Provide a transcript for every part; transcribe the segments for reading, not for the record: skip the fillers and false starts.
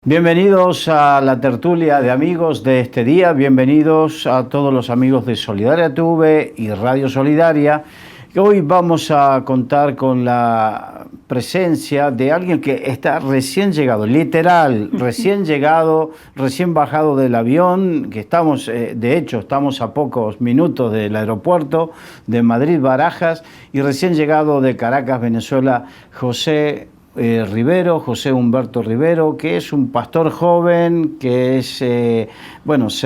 Bienvenidos a la tertulia de amigos de este día, bienvenidos a todos los amigos de Solidaria TV y Radio Solidaria. Hoy vamos a contar con la presencia de alguien que está recién llegado, literal, recién llegado, recién bajado del avión, que estamos, de hecho, estamos a pocos minutos del aeropuerto de Madrid-Barajas, y recién llegado de Caracas, Venezuela, José Humberto Rivero, que es un pastor joven, que es, se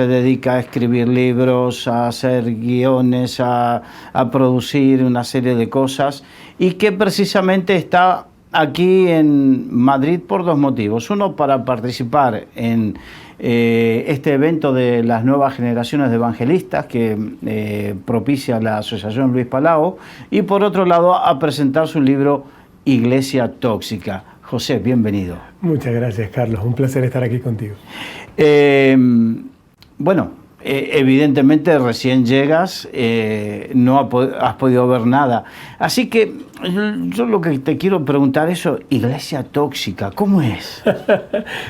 dedica a escribir libros, a hacer guiones, a producir una serie de cosas, y que precisamente está aquí en Madrid por dos motivos. Uno, para participar en este evento de las nuevas generaciones de evangelistas que propicia la Asociación Luis Palau, y por otro lado, a presentar su libro Iglesia Tóxica. José, bienvenido. Muchas gracias, Carlos. Un placer estar aquí contigo. Evidentemente recién llegas, no has podido ver nada. Así que yo lo que te quiero preguntar es, Iglesia Tóxica, ¿cómo es?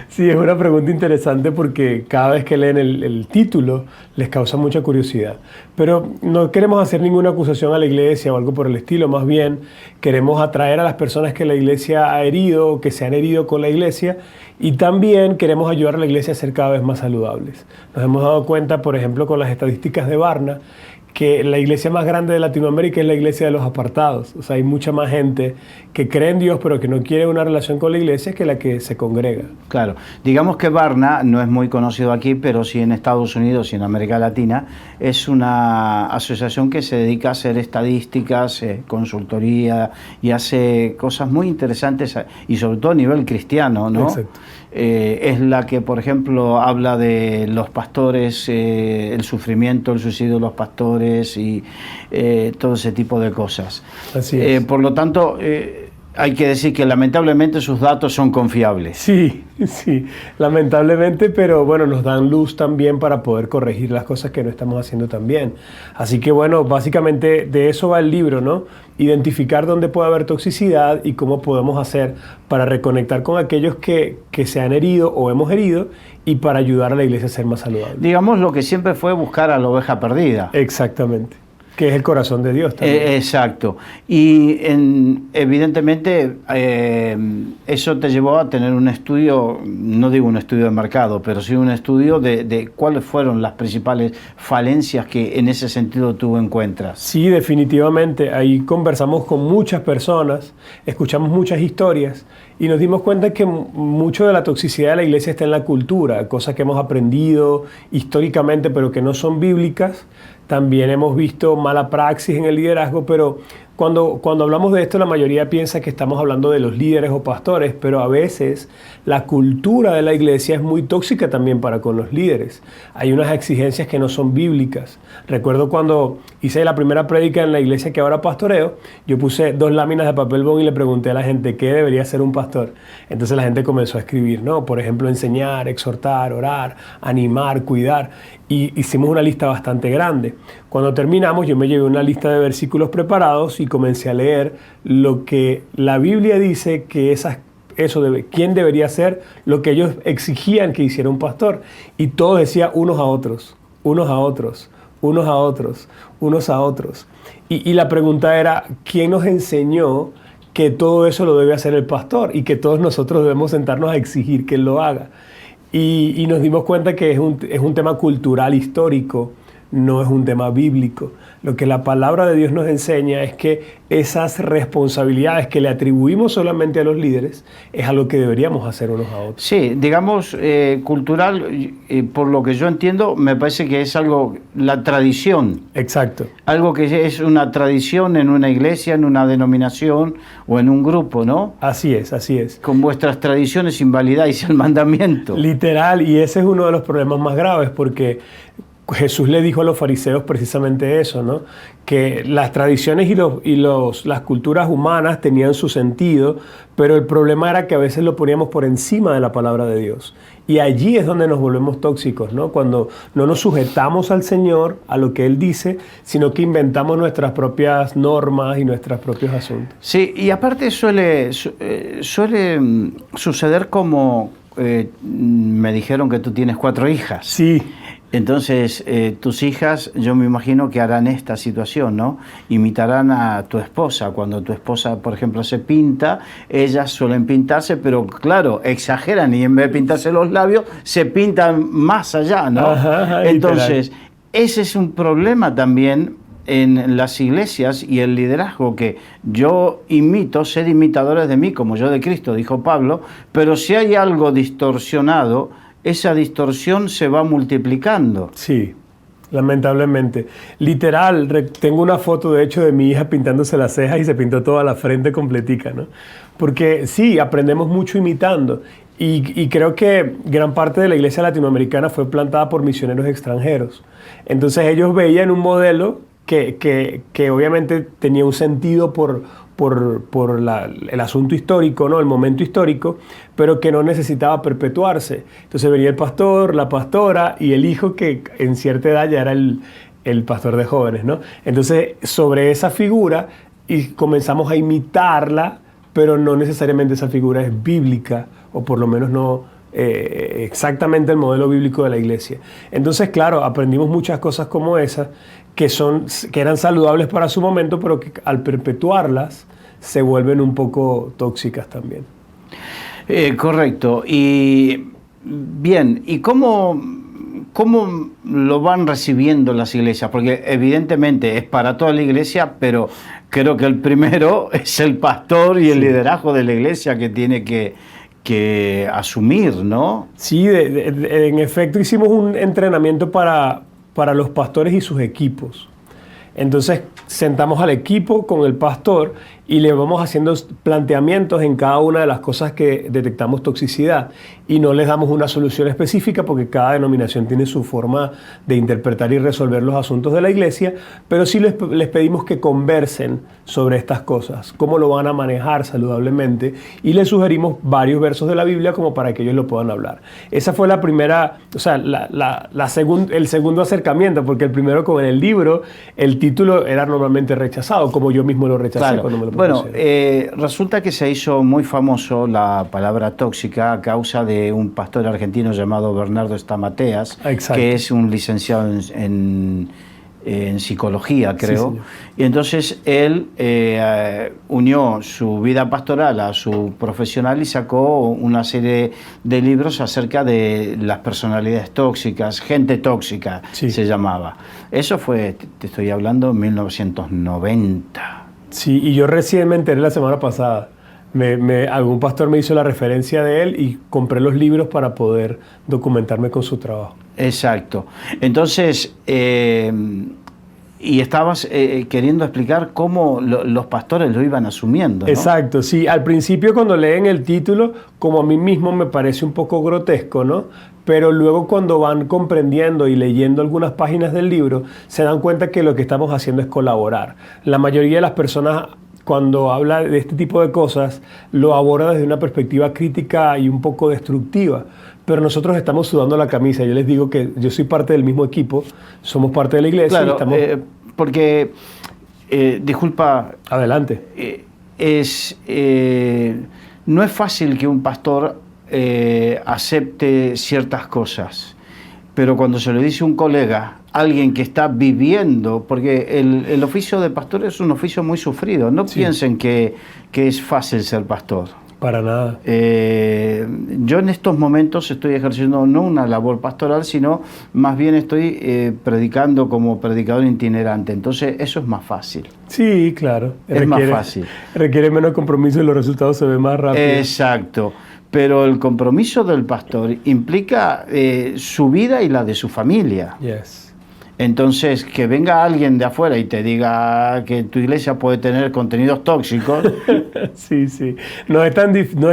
Sí, es una pregunta interesante porque cada vez que leen el título les causa mucha curiosidad. Pero no queremos hacer ninguna acusación a la iglesia o algo por el estilo, más bien queremos atraer a las personas que la iglesia ha herido o que se han herido con la iglesia, y también queremos ayudar a la iglesia a ser cada vez más saludables. Nos hemos dado cuenta, por ejemplo, con las estadísticas de Barna, que la iglesia más grande de Latinoamérica es la iglesia de los apartados. O sea, hay mucha más gente que cree en Dios pero que no quiere una relación con la iglesia que la que se congrega. Claro, digamos que Barna no es muy conocido aquí, pero sí en Estados Unidos y en América Latina es una asociación que se dedica a hacer estadísticas, consultoría, y hace cosas muy interesantes, y sobre todo a nivel cristiano, ¿no? Exacto. Es la que, por ejemplo, habla de los pastores, el sufrimiento, el suicidio de los pastores y todo ese tipo de cosas. Así es. Por lo tanto, hay que decir que lamentablemente sus datos son confiables. Sí, lamentablemente, pero bueno, nos dan luz también para poder corregir las cosas que no estamos haciendo tan bien. Así que bueno, básicamente de eso va el libro, ¿no? Identificar dónde puede haber toxicidad y cómo podemos hacer para reconectar con aquellos que se han herido o hemos herido, y para ayudar a la iglesia a ser más saludable. Digamos, lo que siempre fue buscar a la oveja perdida. Exactamente. Que es el corazón de Dios también. Exacto. Y evidentemente eso te llevó a tener un estudio, no digo un estudio de mercado, pero sí un estudio de cuáles fueron las principales falencias que en ese sentido tú encuentras. Sí, definitivamente. Ahí conversamos con muchas personas, escuchamos muchas historias y nos dimos cuenta que mucho de la toxicidad de la iglesia está en la cultura, cosas que hemos aprendido históricamente pero que no son bíblicas. También hemos visto mala praxis en el liderazgo, pero cuando hablamos de esto, la mayoría piensa que estamos hablando de los líderes o pastores, pero a veces la cultura de la iglesia es muy tóxica también para con los líderes. Hay unas exigencias que no son bíblicas. Recuerdo cuando hice la primera prédica en la iglesia que ahora pastoreo, yo puse 2 láminas de papel bond y le pregunté a la gente qué debería ser un pastor. Entonces la gente comenzó a escribir, ¿no? Por ejemplo, enseñar, exhortar, orar, animar, cuidar. Y hicimos una lista bastante grande. Cuando terminamos, yo me llevé una lista de versículos preparados y comencé a leer lo que la Biblia dice que quién debería ser, lo que ellos exigían que hiciera un pastor. Y todo decía unos a otros, unos a otros, unos a otros, unos a otros. Y la pregunta era, ¿quién nos enseñó que todo eso lo debe hacer el pastor y que todos nosotros debemos sentarnos a exigir que él lo haga? Y nos dimos cuenta que es un tema cultural histórico, no es un tema bíblico. Lo que la palabra de Dios nos enseña es que esas responsabilidades que le atribuimos solamente a los líderes es algo que deberíamos hacer unos a otros. Sí, digamos, cultural, por lo que yo entiendo, me parece que es algo, la tradición. Exacto. Algo que es una tradición en una iglesia, en una denominación o en un grupo, ¿no? Así es, así es. Con vuestras tradiciones invalidáis el mandamiento. Literal, y ese es uno de los problemas más graves, porque Jesús le dijo a los fariseos precisamente eso, ¿no? Que las tradiciones y las culturas humanas tenían su sentido, pero el problema era que a veces lo poníamos por encima de la palabra de Dios. Y allí es donde nos volvemos tóxicos, ¿no? Cuando no nos sujetamos al Señor, a lo que Él dice, sino que inventamos nuestras propias normas y nuestros propios asuntos. Sí, y aparte suele suceder como me dijeron que tú tienes 4 hijas. Sí. Entonces, tus hijas, yo me imagino que harán esta situación, ¿no? Imitarán a tu esposa. Cuando tu esposa, por ejemplo, se pinta, ellas suelen pintarse, pero claro, exageran y en vez de pintarse los labios, se pintan más allá, ¿no? Ajá, entonces, literal. ese es un problema también en las iglesias y el liderazgo, que yo imito, sed imitadores de mí, como yo de Cristo, dijo Pablo, pero si hay algo distorsionado, esa distorsión se va multiplicando. Sí, lamentablemente. Literal, tengo una foto de hecho de mi hija pintándose las cejas y se pintó toda la frente completica, ¿no? Porque sí, aprendemos mucho imitando. Y creo que gran parte de la iglesia latinoamericana fue plantada por misioneros extranjeros. Entonces ellos veían un modelo que obviamente tenía un sentido por el asunto histórico, ¿no? El momento histórico, pero que no necesitaba perpetuarse. Entonces venía el pastor, la pastora y el hijo, que en cierta edad ya era el pastor de jóvenes, ¿no? Entonces, sobre esa figura y comenzamos a imitarla, pero no necesariamente esa figura es bíblica, o por lo menos no exactamente el modelo bíblico de la iglesia. Entonces, claro, aprendimos muchas cosas como esas, que eran saludables para su momento, pero que al perpetuarlas se vuelven un poco tóxicas también. Correcto. Y bien, ¿y cómo lo van recibiendo las iglesias? Porque evidentemente es para toda la iglesia, pero creo que el primero es el pastor y el liderazgo de la iglesia que tiene que asumir, ¿no? Sí, en efecto hicimos un entrenamiento para los pastores y sus equipos. Entonces sentamos al equipo con el pastor y le vamos haciendo planteamientos en cada una de las cosas que detectamos toxicidad, y no les damos una solución específica porque cada denominación tiene su forma de interpretar y resolver los asuntos de la iglesia, pero sí les pedimos que conversen sobre estas cosas, cómo lo van a manejar saludablemente, y les sugerimos varios versos de la Biblia como para que ellos lo puedan hablar. Esa fue la primera, o sea, el segundo acercamiento, porque el primero con el libro, el título era normalmente rechazado, como yo mismo lo rechacé, claro. cuando me lo Bueno, propusieron. resulta que se hizo muy famoso la palabra tóxica a causa de un pastor argentino llamado Bernardo Stamateas, que es un licenciado en psicología, creo. Sí, y entonces él unió su vida pastoral a su profesional y sacó una serie de libros acerca de las personalidades tóxicas, gente tóxica, se llamaba. Eso fue, te estoy hablando, en 1990. Sí, y yo recién me enteré la semana pasada. Algún pastor me hizo la referencia de él y compré los libros para poder documentarme con su trabajo. Exacto. Entonces, y estabas queriendo explicar cómo los pastores lo iban asumiendo, ¿no? Exacto, sí. Al principio, cuando leen el título, como a mí mismo me parece un poco grotesco, ¿no? Pero luego, cuando van comprendiendo y leyendo algunas páginas del libro, se dan cuenta que lo que estamos haciendo es colaborar. La mayoría de las personas, cuando habla de este tipo de cosas, lo aborda desde una perspectiva crítica y un poco destructiva. Pero nosotros estamos sudando la camisa. Yo les digo que yo soy parte del mismo equipo, somos parte de la iglesia. Claro, y estamos... porque, disculpa... Adelante. No es fácil que un pastor acepte ciertas cosas, pero cuando se lo dice un colega, alguien que está viviendo, porque el oficio de pastor es un oficio muy sufrido, no piensen que es fácil ser pastor. Para nada. Yo en estos momentos estoy ejerciendo no una labor pastoral, sino más bien estoy predicando como predicador itinerante. Entonces eso es más fácil. Sí, claro. Es más fácil. Requiere menos compromiso y los resultados se ven más rápido. Exacto. Pero el compromiso del pastor implica su vida y la de su familia. Yes. Entonces, que venga alguien de afuera y te diga que tu iglesia puede tener contenidos tóxicos. Sí, sí. No es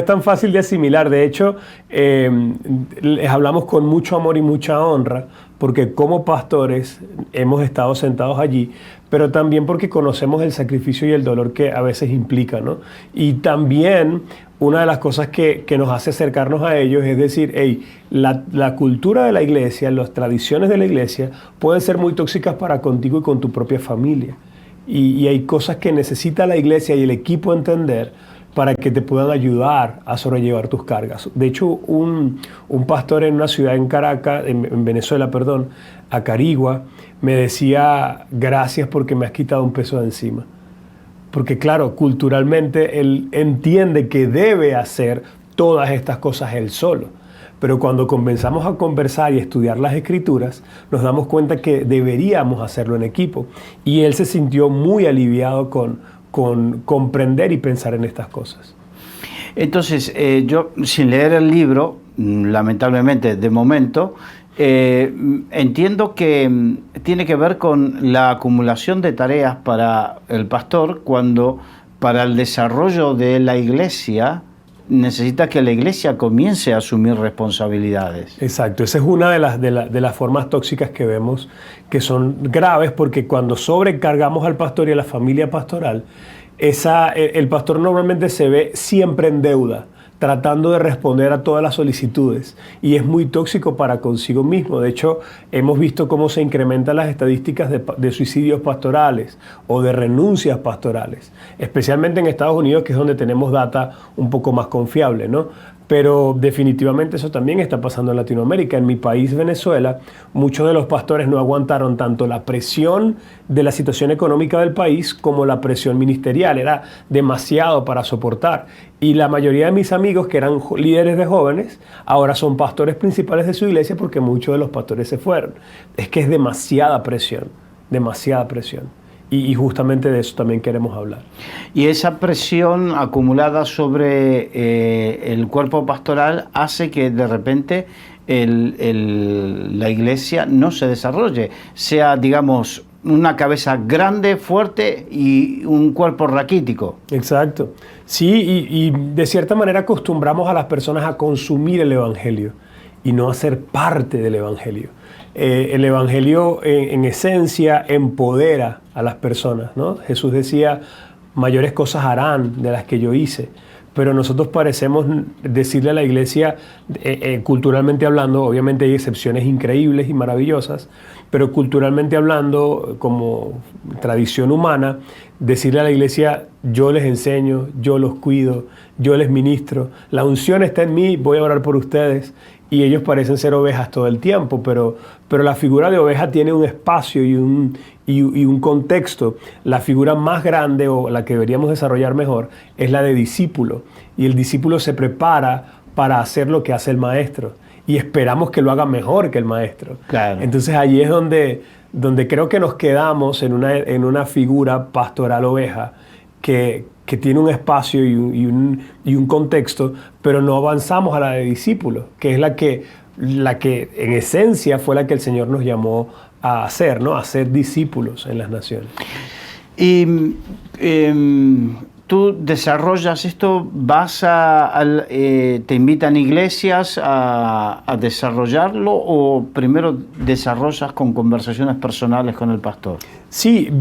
tan fácil de asimilar. De hecho, les hablamos con mucho amor y mucha honra, porque como pastores hemos estado sentados allí, pero también porque conocemos el sacrificio y el dolor que a veces implica, ¿no? Y también una de las cosas que nos hace acercarnos a ellos es decir, hey, la cultura de la iglesia, las tradiciones de la iglesia pueden ser muy tóxicas para contigo y con tu propia familia. Y hay cosas que necesita la iglesia y el equipo entender, para que te puedan ayudar a sobrellevar tus cargas. De hecho, un pastor en una ciudad en Caracas, en Venezuela, perdón, Acarigua, me decía, gracias porque me has quitado un peso de encima. Porque claro, culturalmente él entiende que debe hacer todas estas cosas él solo. Pero cuando comenzamos a conversar y estudiar las escrituras, nos damos cuenta que deberíamos hacerlo en equipo. Y él se sintió muy aliviado con comprender y pensar en estas cosas. Entonces, yo sin leer el libro, lamentablemente de momento, entiendo que tiene que ver con la acumulación de tareas para el pastor cuando para el desarrollo de la iglesia necesita que la iglesia comience a asumir responsabilidades. Exacto, esa es una de las formas tóxicas que vemos que son graves, porque cuando sobrecargamos al pastor y a la familia pastoral, el pastor normalmente se ve siempre en deuda, tratando de responder a todas las solicitudes, y es muy tóxico para consigo mismo. De hecho, hemos visto cómo se incrementan las estadísticas de suicidios pastorales o de renuncias pastorales, especialmente en Estados Unidos, que es donde tenemos data un poco más confiable, ¿no? Pero definitivamente eso también está pasando en Latinoamérica. En mi país, Venezuela, muchos de los pastores no aguantaron tanto la presión de la situación económica del país como la presión ministerial. Era demasiado para soportar. Y la mayoría de mis amigos, que eran líderes de jóvenes, ahora son pastores principales de su iglesia porque muchos de los pastores se fueron. Es que es demasiada presión, demasiada presión. Y justamente de eso también queremos hablar. Y esa presión acumulada sobre el cuerpo pastoral hace que de repente la iglesia no se desarrolle, sea, digamos, una cabeza grande, fuerte y un cuerpo raquítico. Exacto. Sí, y de cierta manera acostumbramos a las personas a consumir el Evangelio y no a ser parte del Evangelio. El Evangelio en esencia empodera a las personas, ¿no? Jesús decía, mayores cosas harán de las que yo hice. Pero nosotros parecemos decirle a la iglesia, culturalmente hablando, obviamente hay excepciones increíbles y maravillosas, pero culturalmente hablando, como tradición humana, decirle a la iglesia, yo les enseño, yo los cuido, yo les ministro, la unción está en mí, voy a orar por ustedes. Y ellos parecen ser ovejas todo el tiempo, pero la figura de oveja tiene un espacio y un contexto. La figura más grande, o la que deberíamos desarrollar mejor, es la de discípulo. Y el discípulo se prepara para hacer lo que hace el maestro. Y esperamos que lo haga mejor que el maestro. Claro. Entonces allí es donde creo que nos quedamos en una figura pastoral oveja que tiene un espacio y un contexto, pero no avanzamos a la de discípulos, que es la que en esencia fue la que el Señor nos llamó a hacer, ¿no? A ser discípulos en las naciones. Y tú desarrollas esto, te invitan iglesias a desarrollarlo, o primero desarrollas con conversaciones personales con el pastor. Sí,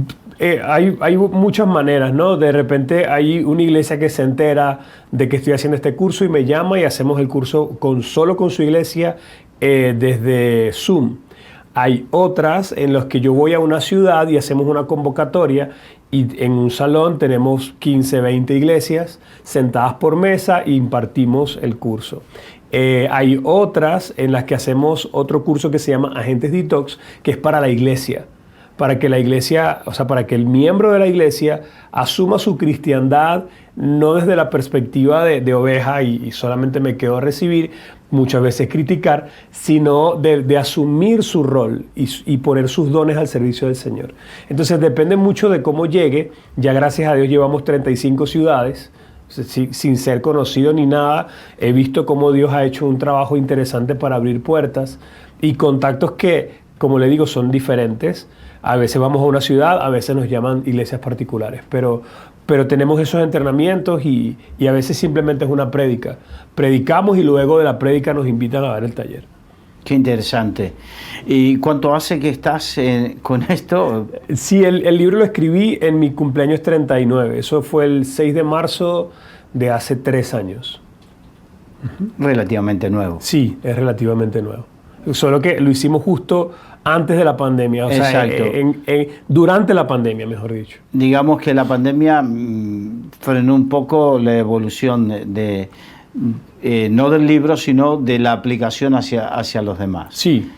hay muchas maneras, ¿no? De repente hay una iglesia que se entera de que estoy haciendo este curso y me llama y hacemos el curso solo con su iglesia desde Zoom. Hay otras en las que yo voy a una ciudad y hacemos una convocatoria, y en un salón tenemos 15, 20 iglesias sentadas por mesa e impartimos el curso. Hay otras en las que hacemos otro curso que se llama Agentes Detox, que es para la iglesia. Para que la iglesia, o sea, para que el miembro de la iglesia asuma su cristiandad, no desde la perspectiva de oveja y solamente me quedo a recibir, muchas veces criticar, sino de asumir su rol y poner sus dones al servicio del Señor. Entonces depende mucho de cómo llegue. Ya gracias a Dios llevamos 35 ciudades, sin ser conocido ni nada. He visto cómo Dios ha hecho un trabajo interesante para abrir puertas y contactos que, como le digo, son diferentes. A veces vamos a una ciudad, a veces nos llaman iglesias particulares, pero tenemos esos entrenamientos y a veces simplemente es una prédica. Predicamos y luego de la prédica nos invitan a dar el taller. Qué interesante. ¿Y cuánto hace que estás con esto? Sí, el libro lo escribí en mi cumpleaños 39. Eso fue el 6 de marzo de hace 3 años. Relativamente nuevo. Sí, es relativamente nuevo. Solo que lo hicimos justo antes de la pandemia, o Exacto. sea, durante la pandemia, mejor dicho. Digamos que la pandemia frenó un poco la evolución no del libro, sino de la aplicación hacia los demás. Sí,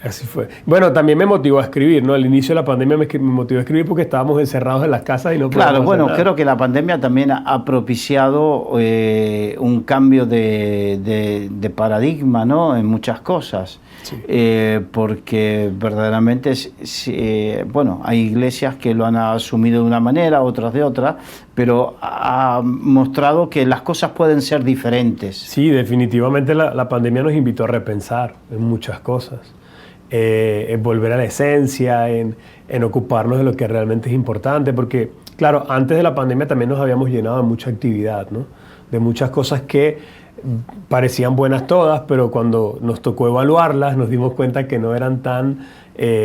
así fue. Bueno, también me motivó a escribir, ¿no? Al inicio de la pandemia me motivó a escribir porque estábamos encerrados en las casas y no podíamos hacer nada. Creo que la pandemia también ha propiciado un cambio de paradigma, ¿no? En muchas cosas. Sí. Porque verdaderamente, hay iglesias que lo han asumido de una manera, otras de otra, pero ha mostrado que las cosas pueden ser diferentes. Sí, definitivamente la pandemia nos invitó a repensar en muchas cosas. En volver a la esencia, en ocuparnos de lo que realmente es importante, porque, claro, antes de la pandemia también nos habíamos llenado de mucha actividad, ¿no? De muchas cosas que parecían buenas todas, pero cuando nos tocó evaluarlas nos dimos cuenta que no eran tan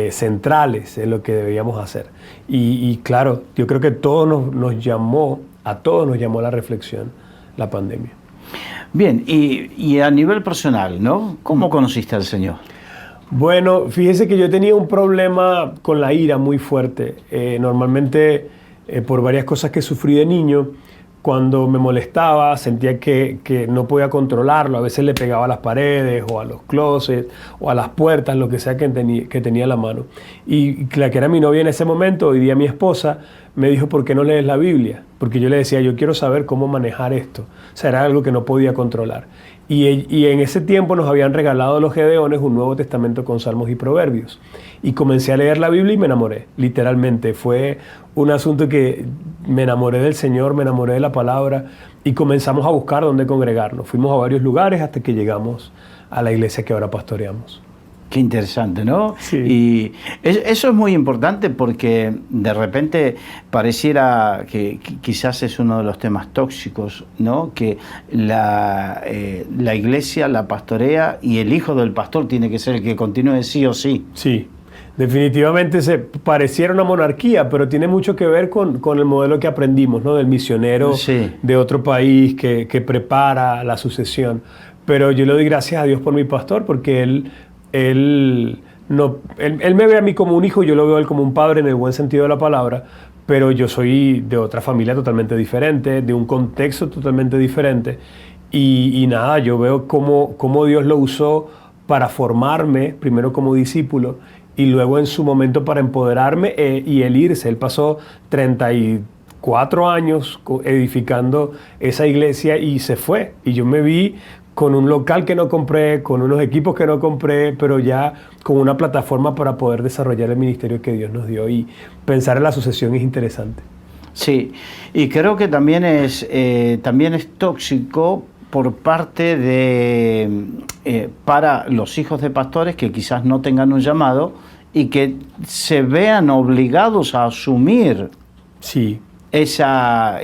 centrales en lo que debíamos hacer. Y claro, yo creo que a todos nos llamó a la reflexión la pandemia. Bien, y a nivel personal, ¿no? ¿Cómo conociste al Señor? Bueno, fíjese que yo tenía un problema con la ira muy fuerte. Normalmente, por varias cosas que sufrí de niño, cuando me molestaba, sentía que no podía controlarlo. A veces le pegaba a las paredes, o a los closets, o a las puertas, lo que sea que tenía a la mano. Y la que era mi novia en ese momento, hoy día mi esposa, me dijo, ¿por qué no lees la Biblia? Porque yo le decía, yo quiero saber cómo manejar esto. O sea, era algo que no podía controlar. Y en ese tiempo nos habían regalado los Gedeones un Nuevo Testamento con Salmos y Proverbios. Y comencé a leer la Biblia y me enamoré, literalmente. Fue un asunto que me enamoré del Señor, me enamoré de la palabra y comenzamos a buscar dónde congregarnos. Fuimos a varios lugares hasta que llegamos a la iglesia que ahora pastoreamos. Qué interesante, ¿no? Sí. Y eso es muy importante porque de repente pareciera que quizás es uno de los temas tóxicos, ¿no? Que la iglesia la pastorea y el hijo del pastor tiene que ser el que continúe sí o sí. Sí, definitivamente pareciera una monarquía, pero tiene mucho que ver con el modelo que aprendimos, ¿no? Del misionero de otro país que prepara la sucesión. Pero yo le doy gracias a Dios por mi pastor porque él me ve a mí como un hijo, yo lo veo a él como un padre en el buen sentido de la palabra, pero yo soy de otra familia totalmente diferente, de un contexto totalmente diferente, y nada, yo veo cómo Dios lo usó para formarme, primero como discípulo, y luego en su momento para empoderarme y él irse. Él pasó 34 años edificando esa iglesia y se fue, y yo me vi con un local que no compré, con unos equipos que no compré, pero ya con una plataforma para poder desarrollar el ministerio que Dios nos dio. Y pensar en la sucesión es interesante. Sí, y creo que también es tóxico por parte para los hijos de pastores que quizás no tengan un llamado y que se vean obligados a asumir esa...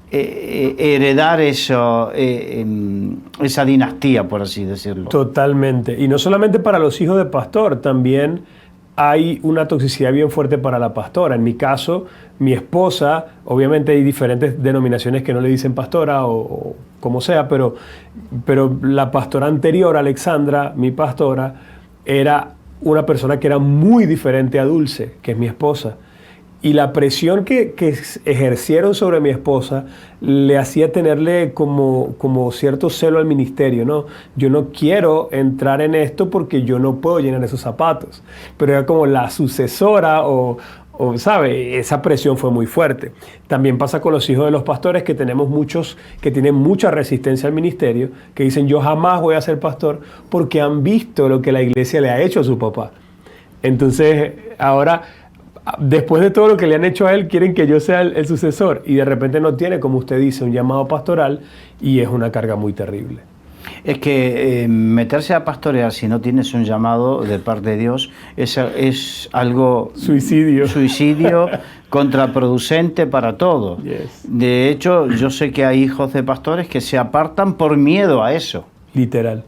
heredar eso, esa dinastía, por así decirlo. Totalmente. Y no solamente para los hijos de pastor, también hay una toxicidad bien fuerte para la pastora. En mi caso, mi esposa, obviamente hay diferentes denominaciones que no le dicen pastora o como sea, pero la pastora anterior, Alexandra, mi pastora, era una persona que era muy diferente a Dulce, que es mi esposa. Y la presión que ejercieron sobre mi esposa le hacía tenerle como cierto celo al ministerio, ¿no? Yo no quiero entrar en esto porque yo no puedo llenar esos zapatos. Pero era como la sucesora ¿sabe? Esa presión fue muy fuerte. También pasa con los hijos de los pastores, que tenemos muchos que tienen mucha resistencia al ministerio, que dicen yo jamás voy a ser pastor porque han visto lo que la iglesia le ha hecho a su papá. Entonces ahora, después de todo lo que le han hecho a él, quieren que yo sea el sucesor y de repente no tiene, como usted dice, un llamado pastoral y es una carga muy terrible. Es que meterse a pastorear si no tienes un llamado de parte de Dios es algo... Suicidio contraproducente para todo. Yes. De hecho, yo sé que hay hijos de pastores que se apartan por miedo a eso. Literal,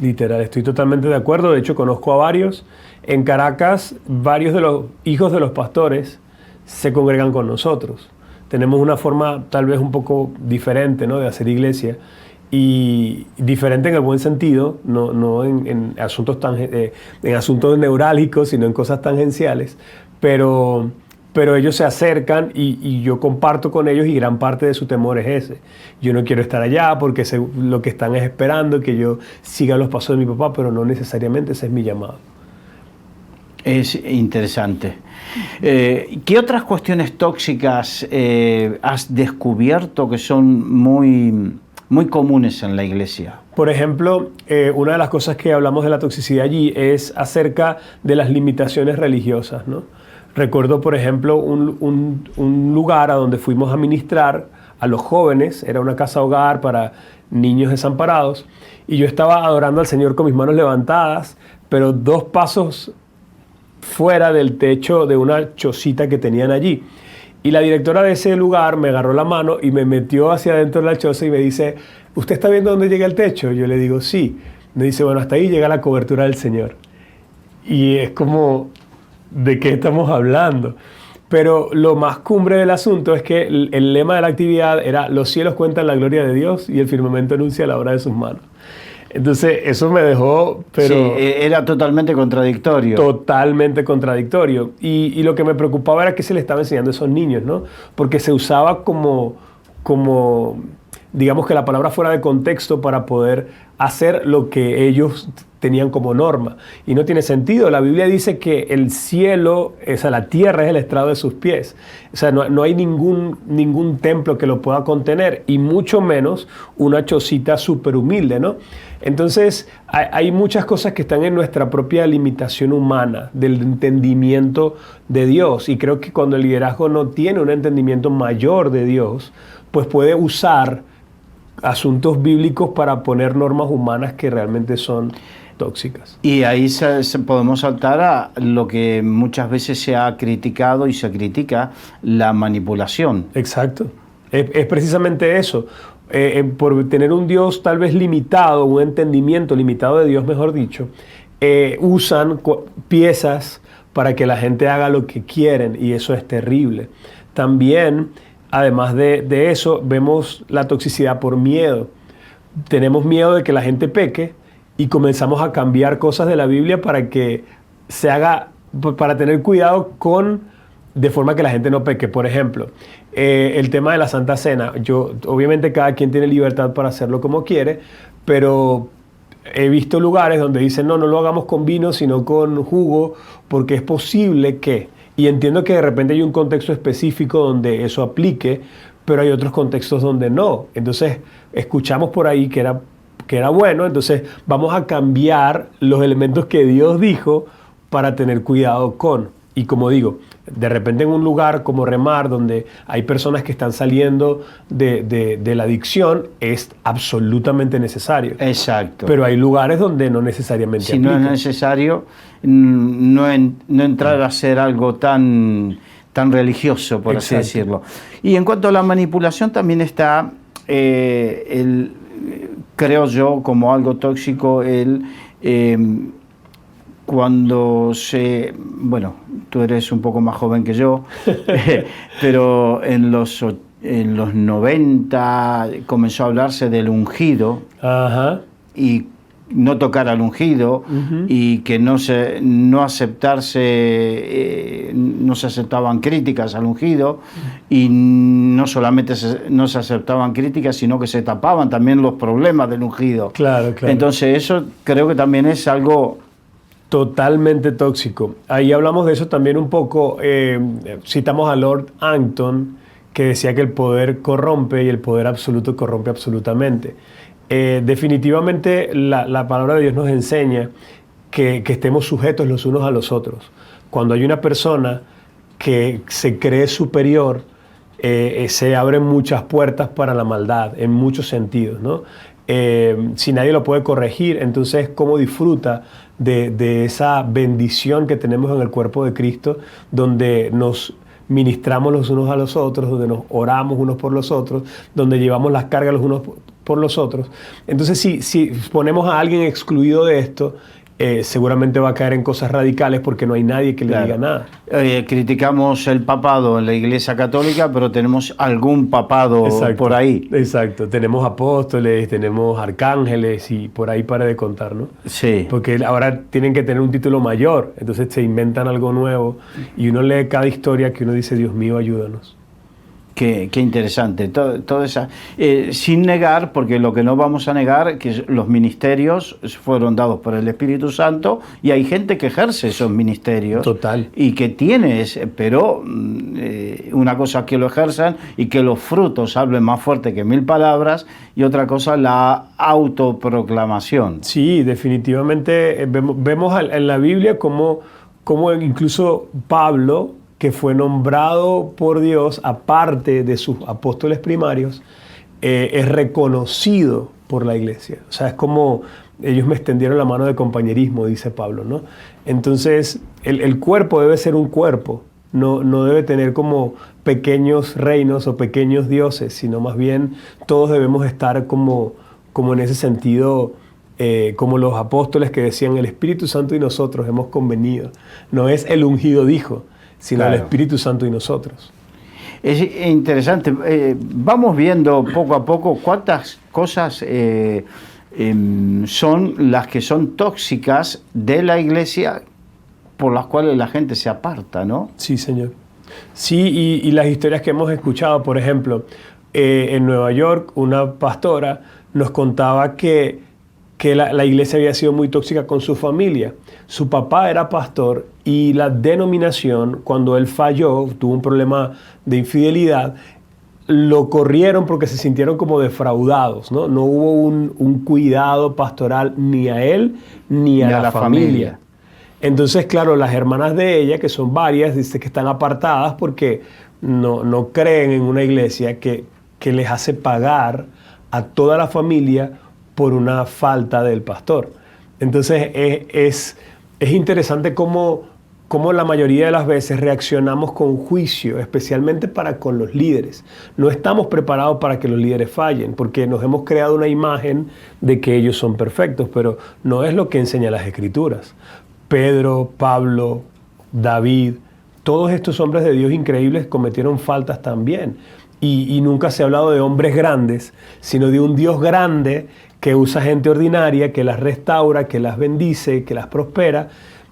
estoy totalmente de acuerdo. De hecho, conozco a varios. En Caracas, varios de los hijos de los pastores se congregan con nosotros. Tenemos una forma tal vez un poco diferente, ¿no?, de hacer iglesia, y diferente en el buen sentido, no en asuntos neurálgicos, sino en cosas tangenciales. Pero pero ellos se acercan y yo comparto con ellos y gran parte de su temor es ese. Yo no quiero estar allá porque lo que están es esperando que yo siga los pasos de mi papá, pero no necesariamente ese es mi llamado. Es interesante. ¿Qué otras cuestiones tóxicas has descubierto que son muy comunes en la iglesia? Por ejemplo, una de las cosas que hablamos de la toxicidad allí es acerca de las limitaciones religiosas, ¿no? Recuerdo, por ejemplo, un lugar a donde fuimos a ministrar a los jóvenes, era una casa hogar para niños desamparados, y yo estaba adorando al Señor con mis manos levantadas, pero 2 pasos fuera del techo de una chocita que tenían allí. Y la directora de ese lugar me agarró la mano y me metió hacia adentro de la choza y me dice, ¿usted está viendo dónde llega el techo? Yo le digo, sí. Me dice, bueno, hasta ahí llega la cobertura del Señor. Y es como, ¿de qué estamos hablando? Pero lo más cumbre del asunto es que el lema de la actividad era, los cielos cuentan la gloria de Dios y el firmamento anuncia la obra de sus manos. Entonces, eso me dejó, pero... Sí, era totalmente contradictorio. Totalmente contradictorio. Y lo que me preocupaba era que se le estaba enseñando a esos niños, ¿no? Porque se usaba como, digamos que la palabra fuera de contexto para poder hacer lo que ellos tenían como norma. Y no tiene sentido. La Biblia dice que el cielo, o sea, la tierra es el estrado de sus pies. O sea, no hay ningún templo que lo pueda contener, y mucho menos una chocita súper humilde, ¿no? Entonces, hay muchas cosas que están en nuestra propia limitación humana, del entendimiento de Dios. Y creo que cuando el liderazgo no tiene un entendimiento mayor de Dios, pues puede usar asuntos bíblicos para poner normas humanas que realmente son tóxicas. Y ahí podemos saltar a lo que muchas veces se ha criticado y se critica, la manipulación. Exacto. Es precisamente eso. Por tener un Dios tal vez limitado, un entendimiento limitado de Dios, mejor dicho, usan piezas para que la gente haga lo que quieren, y eso es terrible. También, además de eso, vemos la toxicidad por miedo. Tenemos miedo de que la gente peque y comenzamos a cambiar cosas de la Biblia para que se haga, para tener cuidado de forma que la gente no peque. Por ejemplo, el tema de la Santa Cena. Obviamente cada quien tiene libertad para hacerlo como quiere, pero he visto lugares donde dicen, no lo hagamos con vino, sino con jugo, porque es posible que... Y entiendo que de repente hay un contexto específico donde eso aplique, pero hay otros contextos donde no. Entonces, escuchamos por ahí que era bueno, entonces vamos a cambiar los elementos que Dios dijo para tener cuidado con. Y como digo, de repente en un lugar como Remar, donde hay personas que están saliendo de la adicción, es absolutamente necesario. Exacto. Pero hay lugares donde no necesariamente aplica. No es necesario no entrar a hacer algo tan religioso, por así decirlo. Y en cuanto a la manipulación, también está, creo yo, como algo tóxico, cuando bueno, tú eres un poco más joven que yo, pero en los 90 comenzó a hablarse del ungido. Ajá. Y no tocar al ungido, y que no se aceptaban críticas al ungido, y no solamente no se aceptaban críticas, sino que se tapaban también los problemas del ungido. Claro. Entonces eso creo que también es algo totalmente tóxico. Ahí hablamos de eso también un poco. Citamos a Lord Acton, que decía que el poder corrompe y el poder absoluto corrompe absolutamente. Definitivamente la palabra de Dios nos enseña que estemos sujetos los unos a los otros. Cuando hay una persona que se cree superior, se abren muchas puertas para la maldad, en muchos sentidos, ¿no? Si nadie lo puede corregir, entonces ¿cómo disfruta de esa bendición que tenemos en el cuerpo de Cristo, donde nos ministramos los unos a los otros, donde nos oramos unos por los otros, donde llevamos las cargas los unos por los otros? Entonces, si ponemos a alguien excluido de esto, seguramente va a caer en cosas radicales porque no hay nadie que le diga nada. Criticamos el papado en la Iglesia Católica, pero tenemos algún papado por ahí. Exacto. Tenemos apóstoles, tenemos arcángeles y por ahí para de contar, ¿no? Sí. Porque ahora tienen que tener un título mayor, entonces se inventan algo nuevo y uno lee cada historia que uno dice, Dios mío, ayúdanos. Qué interesante, todo esa, sin negar, porque lo que no vamos a negar, que los ministerios fueron dados por el Espíritu Santo y hay gente que ejerce esos ministerios. Total. Y que tiene, pero una cosa es que lo ejerzan y que los frutos hablen más fuerte que 1000 palabras y otra cosa la autoproclamación. Sí, definitivamente vemos en la Biblia como incluso Pablo, que fue nombrado por Dios, aparte de sus apóstoles primarios, es reconocido por la iglesia. O sea, es como ellos me extendieron la mano de compañerismo, dice Pablo, ¿no? Entonces, el cuerpo debe ser un cuerpo, no debe tener como pequeños reinos o pequeños dioses, sino más bien todos debemos estar como en ese sentido, como los apóstoles que decían, el Espíritu Santo y nosotros hemos convenido. No es el ungido dijo, sino el Espíritu Santo y nosotros. Es interesante. Vamos viendo poco a poco cuántas cosas son las que son tóxicas de la iglesia por las cuales la gente se aparta, ¿no? Sí, Señor. Sí, y las historias que hemos escuchado, por ejemplo, en Nueva York, una pastora nos contaba que la iglesia había sido muy tóxica con su familia. Su papá era pastor y la denominación, cuando él falló, tuvo un problema de infidelidad, lo corrieron porque se sintieron como defraudados, ¿no? No hubo un cuidado pastoral ni a él ni a la familia. Entonces, claro, las hermanas de ella, que son varias, dice que están apartadas porque no creen en una iglesia que les hace pagar a toda la familia por una falta del pastor. Entonces es interesante cómo la mayoría de las veces reaccionamos con juicio, especialmente para con los líderes. No estamos preparados para que los líderes fallen, porque nos hemos creado una imagen de que ellos son perfectos, pero no es lo que enseñan las Escrituras. Pedro, Pablo, David, todos estos hombres de Dios increíbles cometieron faltas también. Y nunca se ha hablado de hombres grandes, sino de un Dios grande que usa gente ordinaria, que las restaura, que las bendice, que las prospera,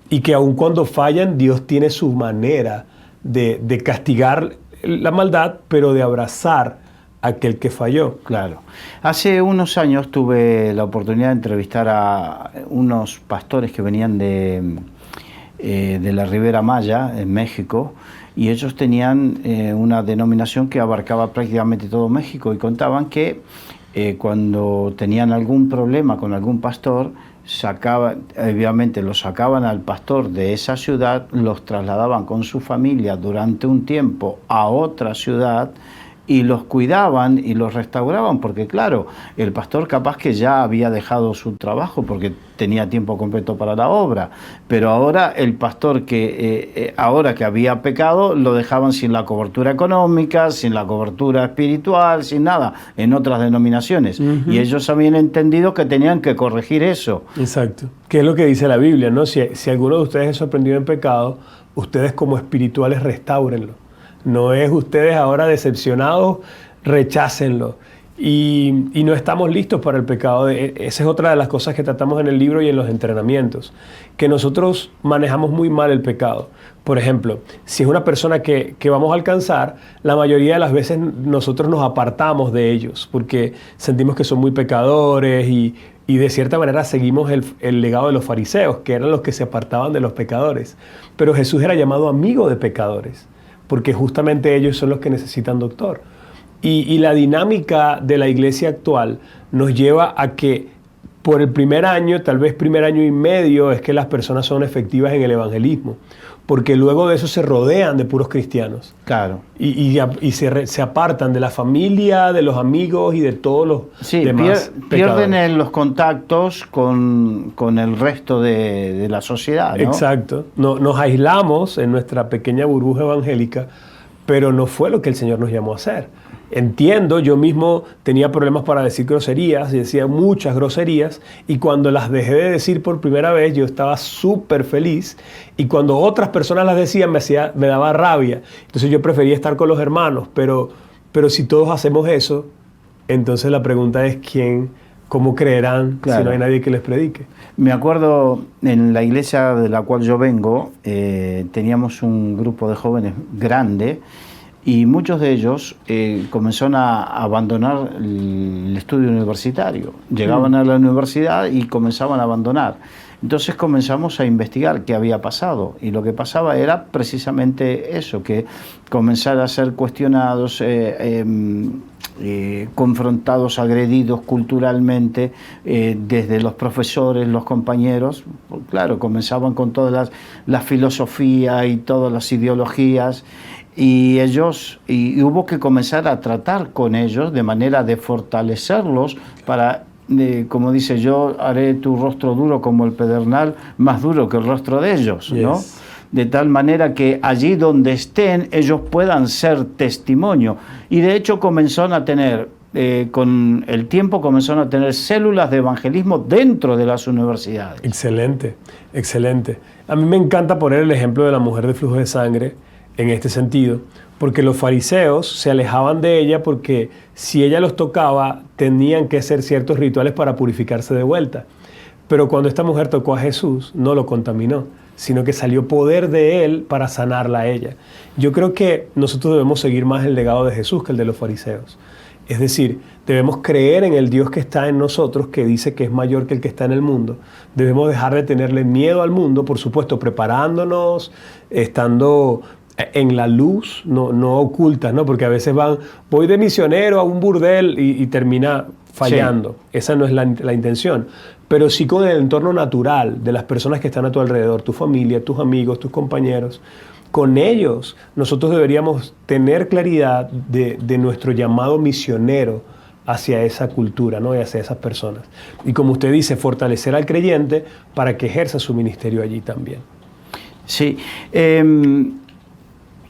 y que aun cuando fallan, Dios tiene su manera de castigar la maldad, pero de abrazar a aquel que falló. Claro. Hace unos años tuve la oportunidad de entrevistar a unos pastores que venían de la Ribera Maya, en México, y ellos tenían una denominación que abarcaba prácticamente todo México y contaban que cuando tenían algún problema con algún pastor, obviamente lo sacaban al pastor de esa ciudad, los trasladaban con su familia durante un tiempo a otra ciudad y los cuidaban y los restauraban, porque claro, el pastor capaz que ya había dejado su trabajo porque tenía tiempo completo para la obra, pero ahora el pastor ahora que había pecado lo dejaban sin la cobertura económica, sin la cobertura espiritual, sin nada, en otras denominaciones. Y ellos habían entendido que tenían que corregir eso. Exacto. Que es lo que dice la Biblia, ¿no? Si alguno de ustedes es sorprendido en pecado, ustedes como espirituales restáurenlo. No es ustedes ahora decepcionados, rechácenlo. Y no estamos listos para el pecado. Esa es otra de las cosas que tratamos en el libro y en los entrenamientos, que nosotros manejamos muy mal el pecado. Por ejemplo, si es una persona que vamos a alcanzar, la mayoría de las veces nosotros nos apartamos de ellos porque sentimos que son muy pecadores y de cierta manera seguimos el legado de los fariseos, que eran los que se apartaban de los pecadores. Pero Jesús era llamado amigo de pecadores, porque justamente ellos son los que necesitan doctor. Y la dinámica de la iglesia actual nos lleva a que por el primer año, tal vez primer año y medio, es que las personas son efectivas en el evangelismo, porque luego de eso se rodean de puros cristianos. Claro. Y se apartan de la familia, de los amigos y de todos los demás pierden los contactos con el resto de la sociedad, ¿no? Exacto. Nos aislamos en nuestra pequeña burbuja evangélica, pero no fue lo que el Señor nos llamó a hacer. Entiendo, yo mismo tenía problemas para decir groserías, y decía muchas groserías, y cuando las dejé de decir por primera vez, yo estaba súper feliz, y cuando otras personas las decían, me daba rabia. Entonces yo prefería estar con los hermanos, pero si todos hacemos eso, entonces la pregunta es ¿cómo creerán si no hay nadie que les predique? Me acuerdo en la iglesia de la cual yo vengo, teníamos un grupo de jóvenes grande y muchos de ellos comenzaron a abandonar el estudio universitario. Llegaban a la universidad y comenzaban a abandonar. Entonces comenzamos a investigar qué había pasado y lo que pasaba era precisamente eso, que comenzar a ser cuestionados, confrontados, agredidos culturalmente desde los profesores, los compañeros. Claro, comenzaban con todas las filosofías y todas las ideologías y hubo que comenzar a tratar con ellos de manera de fortalecerlos para, como dice, yo haré tu rostro duro como el pedernal, más duro que el rostro de ellos, ¿no? Yes. De tal manera que allí donde estén ellos puedan ser testimonio. Y de hecho comenzaron a tener, con el tiempo comenzaron a tener células de evangelismo dentro de las universidades. Excelente, excelente. A mí me encanta poner el ejemplo de la mujer de flujo de sangre en este sentido, porque los fariseos se alejaban de ella porque si ella los tocaba tenían que hacer ciertos rituales para purificarse de vuelta. Pero cuando esta mujer tocó a Jesús, no lo contaminó, sino que salió poder de él para sanarla a ella. Yo creo que nosotros debemos seguir más el legado de Jesús que el de los fariseos. Es decir, debemos creer en el Dios que está en nosotros, que dice que es mayor que el que está en el mundo. Debemos dejar de tenerle miedo al mundo, por supuesto, preparándonos, estando en la luz, no ocultas, ¿no? Porque a veces voy de misionero a un burdel y termina fallando. Sí. Esa no es la intención. Pero sí con el entorno natural de las personas que están a tu alrededor, tu familia, tus amigos, tus compañeros. Con ellos nosotros deberíamos tener claridad de nuestro llamado misionero hacia esa cultura, ¿no? Y hacia esas personas. Y como usted dice, fortalecer al creyente para que ejerza su ministerio allí también. Sí.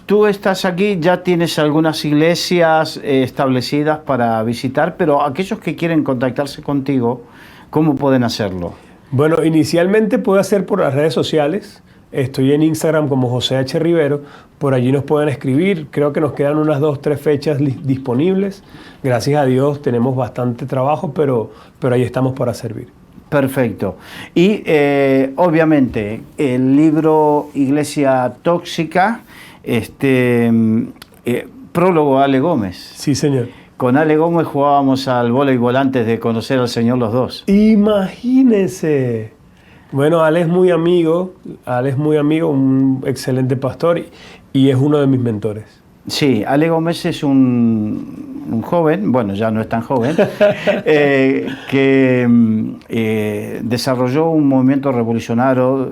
Tú estás aquí, ya tienes algunas iglesias establecidas para visitar, pero aquellos que quieren contactarse contigo, ¿cómo pueden hacerlo? Bueno, inicialmente puede ser por las redes sociales. Estoy en Instagram como José H. Rivero. Por allí nos pueden escribir. Creo que nos quedan unas 2 o 3 fechas disponibles. Gracias a Dios tenemos bastante trabajo, pero ahí estamos para servir. Perfecto. Y obviamente el libro Iglesia Tóxica, prólogo a Ale Gómez. Sí, señor. Con Ale Gómez jugábamos al voleibol antes de conocer al Señor los dos. Imagínese. Bueno, Ale es muy amigo, un excelente pastor y es uno de mis mentores. Sí, Ale Gómez es un joven, bueno, ya no es tan joven, que desarrolló un movimiento revolucionario,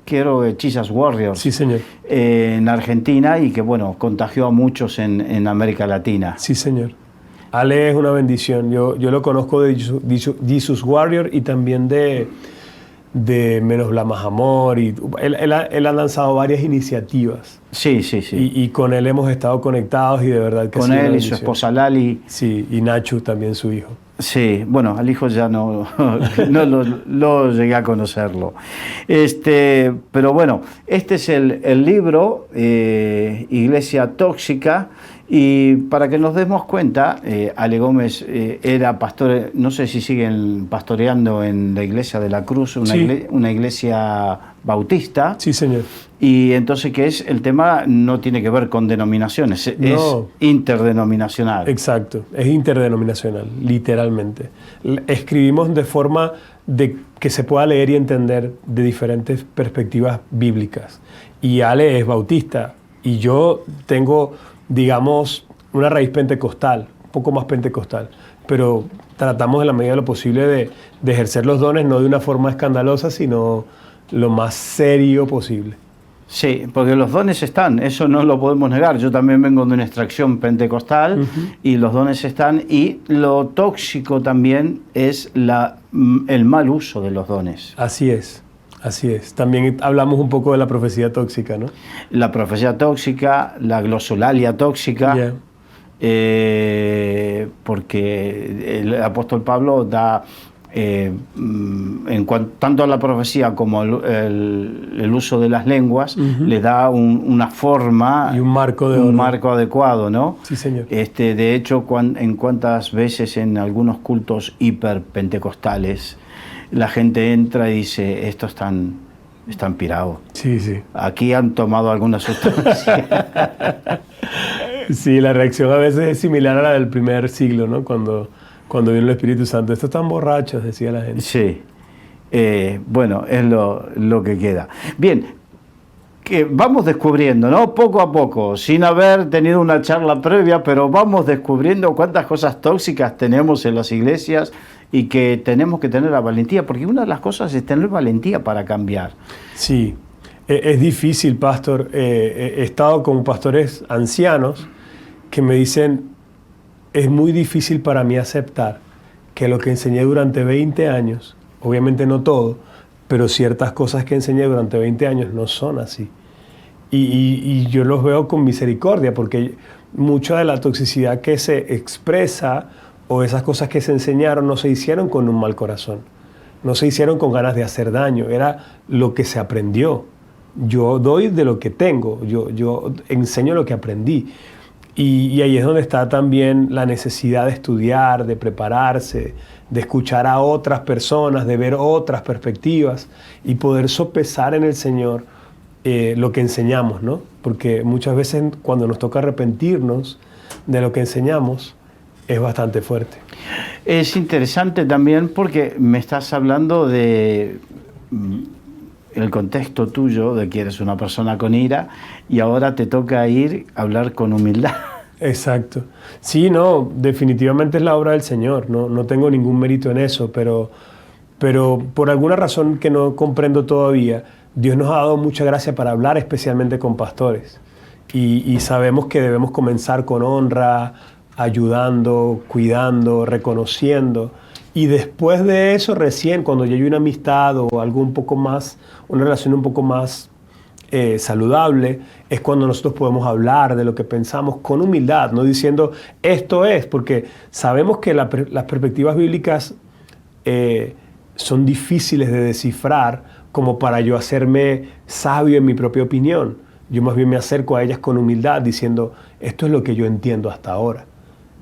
Jesus Warriors, sí, señor, en Argentina y que, bueno, contagió a muchos en América Latina. Sí, señor. Ale es una bendición. Yo lo conozco de Jesus Warrior y también de Menos Bla Más Amor. Y él ha lanzado varias iniciativas. Sí. Y con él hemos estado conectados y de verdad que con él y su esposa Lali. Sí, y Nacho también, su hijo. Sí, bueno, al hijo ya no lo llegué a conocerlo. Pero bueno, este es el libro, Iglesia Tóxica. Y para que nos demos cuenta, Ale Gómez era pastor, no sé si siguen pastoreando en la Iglesia de la Cruz, una iglesia bautista. Sí, señor. Y entonces, ¿qué es? El tema no tiene que ver con denominaciones, no. Es interdenominacional. Exacto, es interdenominacional, literalmente. Escribimos de forma de que se pueda leer y entender de diferentes perspectivas bíblicas. Y Ale es bautista y yo tengo, digamos, una raíz pentecostal, un poco más pentecostal, pero tratamos en la medida de lo posible de ejercer los dones no de una forma escandalosa, sino lo más serio posible. Sí, porque los dones están, eso no lo podemos negar. Yo también vengo de una extracción pentecostal y los dones están, y lo tóxico también es el mal uso de los dones. Así es. También hablamos un poco de la profecía tóxica, ¿no? La profecía tóxica, la glosolalia tóxica. Yeah. porque el apóstol Pablo da, tanto a la profecía como el uso de las lenguas, le da una forma y un marco adecuado, ¿no? Sí, señor. De hecho, en cuántas veces en algunos cultos hiperpentecostales la gente entra y dice, estos están pirados. Sí, sí. Aquí han tomado alguna sustancia. Sí, la reacción a veces es similar a la del primer siglo, ¿no? Cuando vino el Espíritu Santo. Estos están borrachos, decía la gente. Sí. Bueno, es lo que queda. Bien, que vamos descubriendo, ¿no? Poco a poco, sin haber tenido una charla previa, pero vamos descubriendo cuántas cosas tóxicas tenemos en las iglesias y que tenemos que tener la valentía, porque una de las cosas es tener valentía para cambiar. Sí, es difícil, pastor. He estado con pastores ancianos que me dicen, es muy difícil para mí aceptar que lo que enseñé durante 20 años, obviamente no todo, pero ciertas cosas que enseñé durante 20 años no son así. Y yo los veo con misericordia, porque mucha de la toxicidad que se expresa o esas cosas que se enseñaron no se hicieron con un mal corazón, no se hicieron con ganas de hacer daño, era lo que se aprendió. Yo doy de lo que tengo, yo enseño lo que aprendí. Y ahí es donde está también la necesidad de estudiar, de prepararse, de escuchar a otras personas, de ver otras perspectivas y poder sopesar en el Señor lo que enseñamos, ¿no? Porque muchas veces cuando nos toca arrepentirnos de lo que enseñamos, es bastante fuerte. Es interesante también porque me estás hablando de el contexto tuyo, de que eres una persona con ira y ahora te toca ir a hablar con humildad. Exacto. Sí, no, definitivamente es la obra del Señor, no tengo ningún mérito en eso, pero por alguna razón que no comprendo todavía, Dios nos ha dado mucha gracia para hablar especialmente con pastores y sabemos que debemos comenzar con honra, ayudando, cuidando, reconociendo, y después de eso recién cuando ya hay una amistad o algo un poco más, una relación un poco más saludable, es cuando nosotros podemos hablar de lo que pensamos con humildad, no diciendo esto es, porque sabemos que las perspectivas bíblicas son difíciles de descifrar como para yo hacerme sabio en mi propia opinión. Yo más bien me acerco a ellas con humildad diciendo esto es lo que yo entiendo hasta ahora.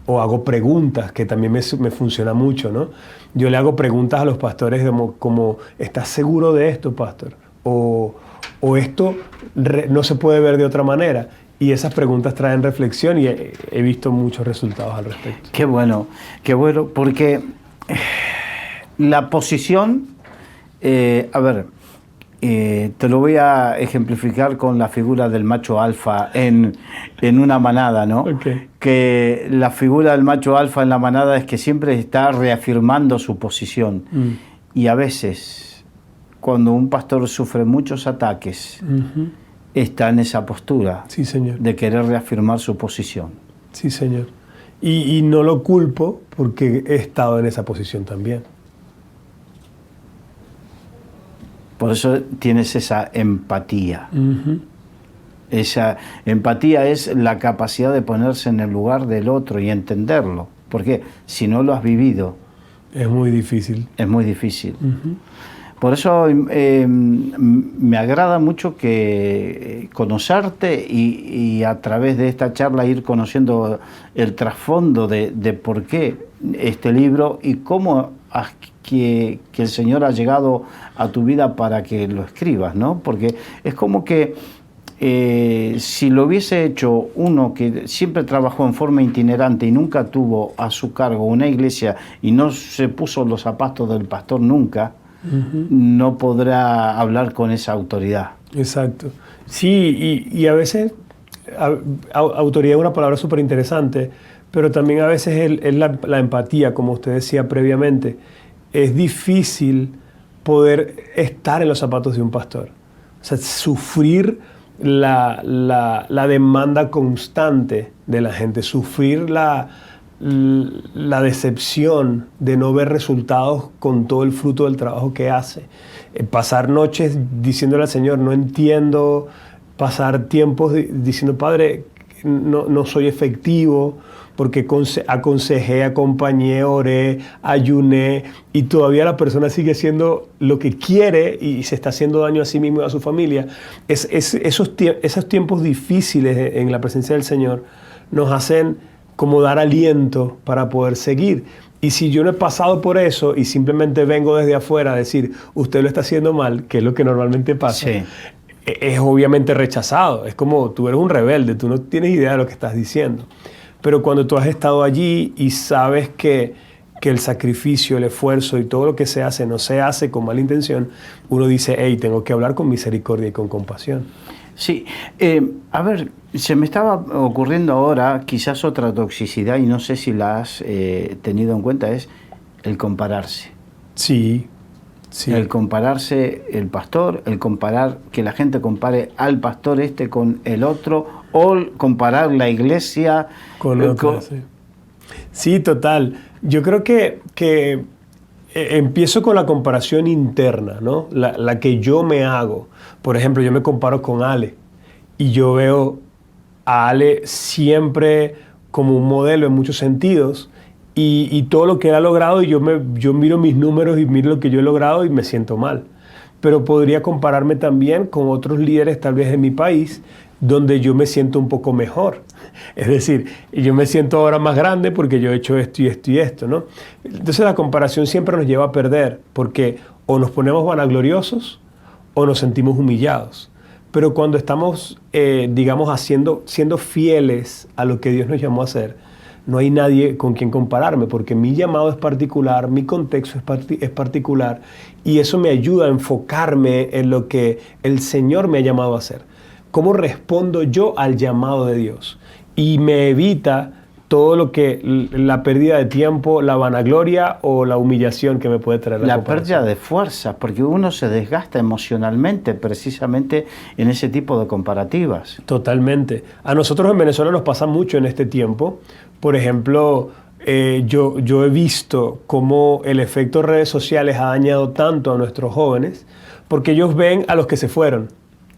O hago preguntas, que también me funciona mucho, ¿no? Yo le hago preguntas a los pastores como ¿estás seguro de esto, pastor? O esto no se puede ver de otra manera. Y esas preguntas traen reflexión y he visto muchos resultados al respecto. Qué bueno, porque la posición, te lo voy a ejemplificar con la figura del macho alfa en una manada, ¿no? Okay. Que la figura del macho alfa en la manada es que siempre está reafirmando su posición. Y a veces, cuando un pastor sufre muchos ataques, está en esa postura, sí, señor, de querer reafirmar su posición. Sí, señor. Y no lo culpo porque he estado en esa posición también. Por eso tienes esa empatía. Esa empatía es la capacidad de ponerse en el lugar del otro y entenderlo. Porque si no lo has vivido... Es muy difícil. Es muy difícil. Por eso me agrada mucho que conocerte y a través de esta charla ir conociendo el trasfondo de por qué este libro y cómo que el Señor ha llegado a tu vida para que lo escribas, ¿no? Porque es como que si lo hubiese hecho uno que siempre trabajó en forma itinerante y nunca tuvo a su cargo una iglesia y no se puso los zapatos del pastor nunca, no podrá hablar con esa autoridad. Exacto. Sí, y a veces autoridad es una palabra súper interesante, pero también a veces es la empatía, como usted decía previamente. Es difícil poder estar en los zapatos de un pastor. O sea, sufrir la demanda constante de la gente, sufrir la decepción de no ver resultados con todo el fruto del trabajo que hace. Pasar noches diciéndole al Señor, no entiendo, pasar tiempos diciendo, Padre, no soy efectivo, porque aconsejé, acompañé, oré, ayuné, y todavía la persona sigue haciendo lo que quiere y se está haciendo daño a sí mismo y a su familia. Esos tiempos difíciles en la presencia del Señor nos hacen como dar aliento para poder seguir. Y si yo no he pasado por eso y simplemente vengo desde afuera a decir, usted lo está haciendo mal, que es lo que normalmente pasa, Sí. Es obviamente rechazado. Es como tú eres un rebelde, tú no tienes idea de lo que estás diciendo. Pero cuando tú has estado allí y sabes que el sacrificio, el esfuerzo y todo lo que se hace no se hace con mala intención, uno dice, hey, tengo que hablar con misericordia y con compasión. Sí, a ver, se me estaba ocurriendo ahora quizás otra toxicidad y no sé si la has tenido en cuenta, es el compararse. Sí, sí. El compararse el pastor, el comparar, que la gente compare al pastor este con el otro, o comparar la iglesia Con otro, sí. Sí, total. Yo creo que empiezo con la comparación interna, ¿no? La que yo me hago. Por ejemplo, yo me comparo con Ale y yo veo a Ale siempre como un modelo en muchos sentidos y todo lo que él ha logrado y yo miro mis números y miro lo que yo he logrado y me siento mal. Pero podría compararme también con otros líderes tal vez de mi país donde yo me siento un poco mejor. Es decir, yo me siento ahora más grande porque yo he hecho esto y esto y esto, ¿no? Entonces la comparación siempre nos lleva a perder porque o nos ponemos vanagloriosos o nos sentimos humillados. Pero cuando estamos, digamos, siendo fieles a lo que Dios nos llamó a hacer, no hay nadie con quien compararme porque mi llamado es particular, mi contexto es particular y eso me ayuda a enfocarme en lo que el Señor me ha llamado a hacer. ¿Cómo respondo yo al llamado de Dios? Y me evita todo lo que la pérdida de tiempo, la vanagloria o la humillación que me puede traer la pérdida de fuerzas, porque uno se desgasta emocionalmente precisamente en ese tipo de comparativas. Totalmente. A nosotros en Venezuela nos pasa mucho en este tiempo. Por ejemplo, yo he visto cómo el efecto redes sociales ha dañado tanto a nuestros jóvenes porque ellos ven a los que se fueron.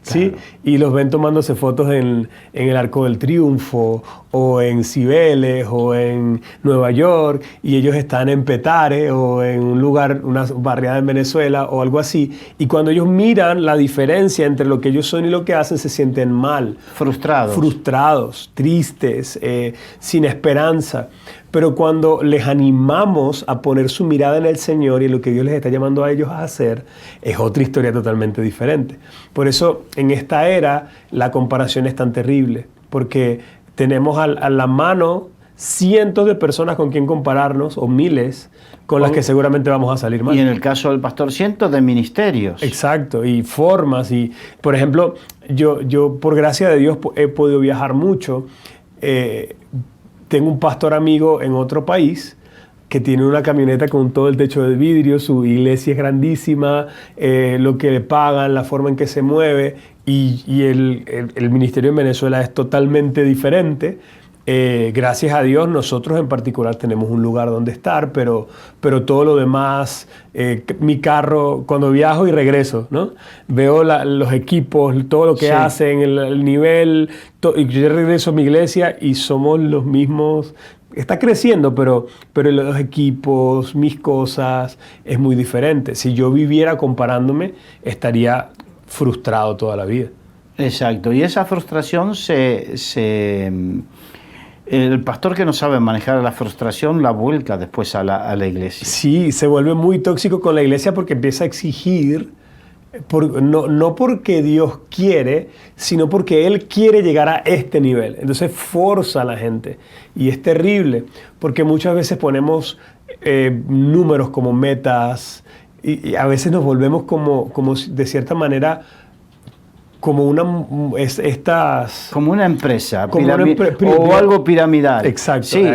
¿Sí? Claro. Y los ven tomándose fotos en el Arco del Triunfo o en Cibeles o en Nueva York y ellos están en Petare o en un lugar, una barriada en Venezuela o algo así y cuando ellos miran la diferencia entre lo que ellos son y lo que hacen se sienten mal. Frustrados, tristes, sin esperanza. Pero cuando les animamos a poner su mirada en el Señor y en lo que Dios les está llamando a ellos a hacer, es otra historia totalmente diferente. Por eso, en esta era, la comparación es tan terrible, porque tenemos a la mano cientos de personas con quien compararnos, o miles, con las que seguramente vamos a salir mal. Y en el caso del pastor, cientos de ministerios. Exacto, y formas. Y, por ejemplo, yo por gracia de Dios, he podido viajar mucho. Tengo un pastor amigo en otro país que tiene una camioneta con todo el techo de vidrio, su iglesia es grandísima, lo que le pagan, la forma en que se mueve y el ministerio en Venezuela es totalmente diferente. Gracias a Dios nosotros en particular tenemos un lugar donde estar, pero todo lo demás, mi carro, cuando viajo y regreso, ¿no? Veo los equipos, todo lo que hacen, el nivel, y yo regreso a mi iglesia y somos los mismos. Está creciendo, pero los equipos, mis cosas, es muy diferente. Si yo viviera comparándome, estaría frustrado toda la vida. Exacto, y esa frustración el pastor que no sabe manejar la frustración la vuelca después a la iglesia. Sí, se vuelve muy tóxico con la iglesia porque empieza a exigir, no porque Dios quiere, sino porque Él quiere llegar a este nivel. Entonces forza a la gente y es terrible porque muchas veces ponemos números como metas y a veces nos volvemos como de cierta manera como una empresa o algo piramidal. Exacto. Sí,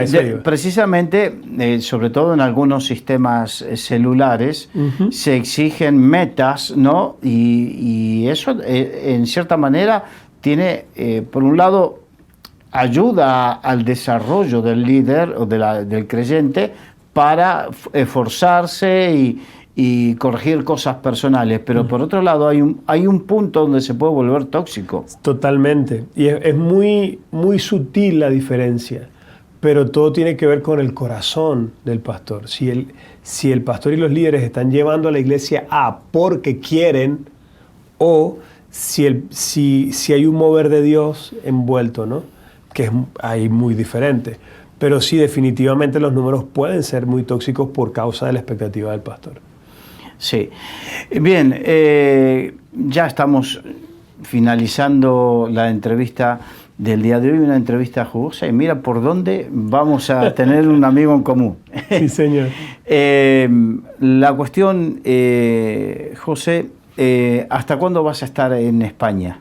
precisamente, sobre todo en algunos sistemas celulares, se exigen metas, ¿no? Y eso, en cierta manera, tiene, por un lado, ayuda al desarrollo del líder o del creyente para esforzarse y corregir cosas personales, pero por otro lado hay un punto donde se puede volver tóxico. Totalmente, y es muy, muy sutil la diferencia, pero todo tiene que ver con el corazón del pastor. Si el pastor y los líderes están llevando a la iglesia porque quieren, o si hay un mover de Dios envuelto, ¿no? Que es ahí muy diferente. Pero sí, definitivamente los números pueden ser muy tóxicos por causa de la expectativa del pastor. Sí. Bien, ya estamos finalizando la entrevista del día de hoy, una entrevista jugosa, y mira por dónde vamos a tener un amigo en común. Sí, señor. La cuestión, José, ¿hasta cuándo vas a estar en España?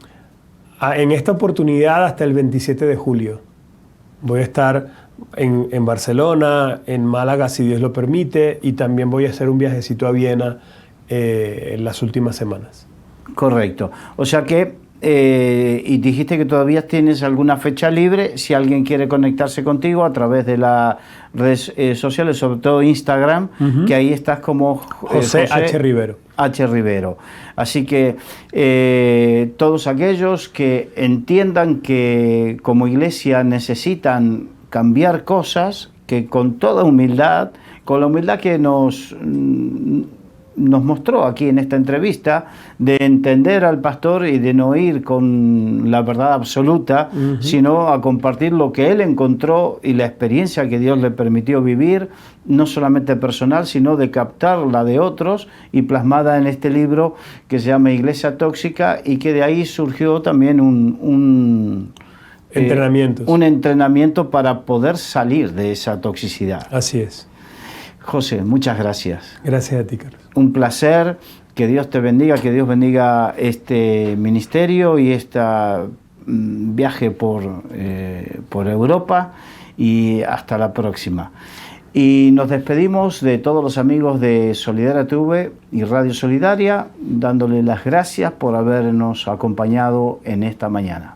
En esta oportunidad hasta el 27 de julio. Voy a estar en Barcelona, en Málaga, si Dios lo permite, y también voy a hacer un viajecito a Viena en las últimas semanas. Correcto. O sea que, y dijiste que todavía tienes alguna fecha libre, si alguien quiere conectarse contigo a través de las redes sociales, sobre todo Instagram, que ahí estás como José H. Rivero. H. Rivero. Así que todos aquellos que entiendan que como iglesia necesitan cambiar cosas, que con toda humildad, con la humildad que nos mostró aquí en esta entrevista, de entender al pastor y de no ir con la verdad absoluta, sino a compartir lo que él encontró y la experiencia que Dios le permitió vivir, no solamente personal, sino de captar la de otros y plasmada en este libro que se llama Iglesia Tóxica, y que de ahí surgió también un entrenamiento para poder salir de esa toxicidad. Así es. José, muchas gracias. Gracias a ti, Carlos. Un placer, que Dios te bendiga, que Dios bendiga este ministerio y este viaje por Europa, y hasta la próxima. Y nos despedimos de todos los amigos de Solidaria TV y Radio Solidaria, dándole las gracias por habernos acompañado en esta mañana.